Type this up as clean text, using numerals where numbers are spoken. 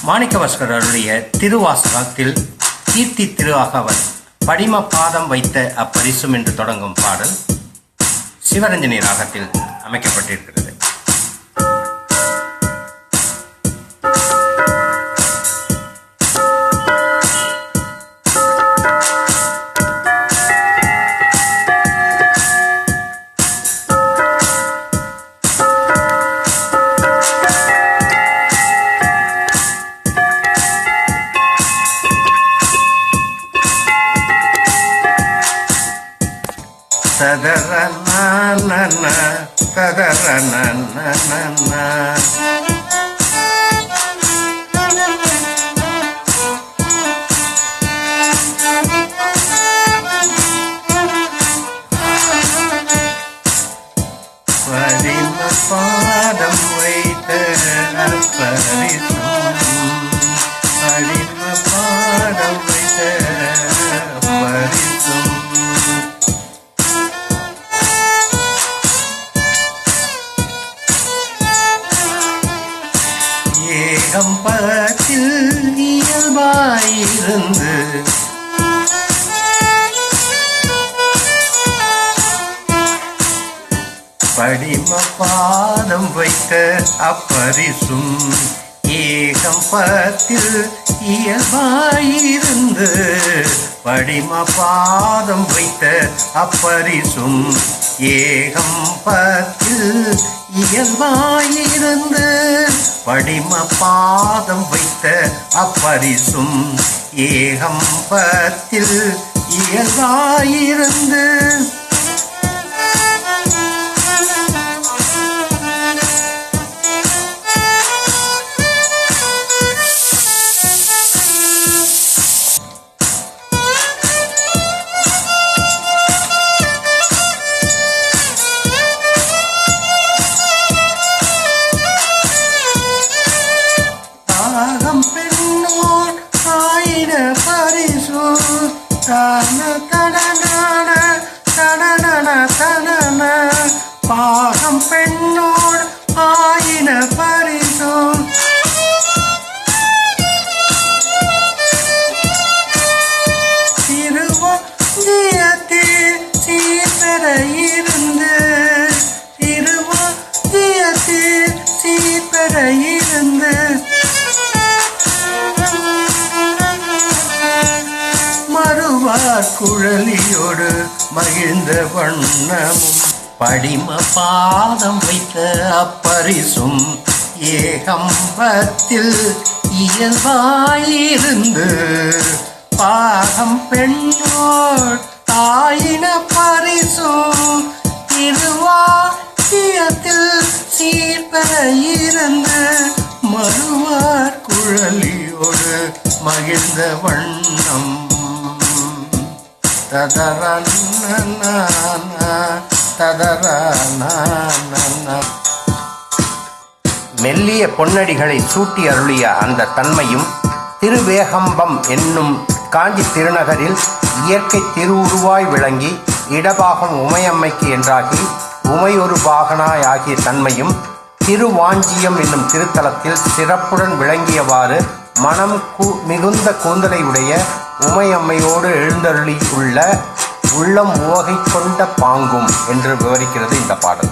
மாணிக்கவாசகருடைய திருவாசகத்தில் கீர்த்தி திருவாகவன் படிம பாதம் வைத்த அப்பரிசும் என்று தொடங்கும் பாடல் சிவரஞ்சனி ராகத்தில் அமைக்கப்பட்டிருக்கிறது. பாதம் வைத்த பரிசும் படிம பாதம் வைத்த பரிசும் ஏகம்பத்தில் இயல்பாயிருந்து படிம பாதம் வைத்த அப்பரிசும் ஏகம்பத்தில் இயல்பாயிருந்து படிம பாதம் வைத்த அப்பரிசும் ஏகம்பத்தில் இயல்பாயிருந்து படிம பாதம் வைத்த அப்பரிசும் ஏகம்பத்தில் இயல்பாயிருந்து பெண்ணோர் ஆயின பரிசு தன தடன தடன தடன பாகம் பெண்ணோர் ஆயின பரிசு திருவந்தியத்தில் சீர்பெற இருந்து திருவந்தியத்தில் சீர்பெற இருந்து குழலியோடு மகிழ்ந்த வண்ணமும் படிம பாதம் வைத்த அப்பரிசும் ஏகம்பத்தில் இயல்பாயிருந்து பாகம் பெண்ணோர் தாயின பரிசும் திருவாத்தியத்தில் சீர்பெற இருந்து மறுவார் குழலியோடு மகிழ்ந்த வண்ணம் மெல்லிய பொன்னடிகளை சூட்டி அருளிய அந்த தன்மையும் திருவேகம்பம் என்னும் காஞ்சி திருநகரில் இயற்கை திருவுருவாய் விளங்கி இடபாகம் உமையம்மைக்கு என்றாகி உமையொரு பாகனாய் ஆகிய தன்மையும் திருவாஞ்சியம் என்னும் திருத்தலத்தில் சிறப்புடன் விளங்கியவாறு மனம் மிகுந்த கூந்தலை உடைய உமையம்மையோடு எழுந்தருளி உள்ள உள்ளம் உவகை கொண்ட பாங்கும் என்று விவரிக்கிறது இந்த பாடல்.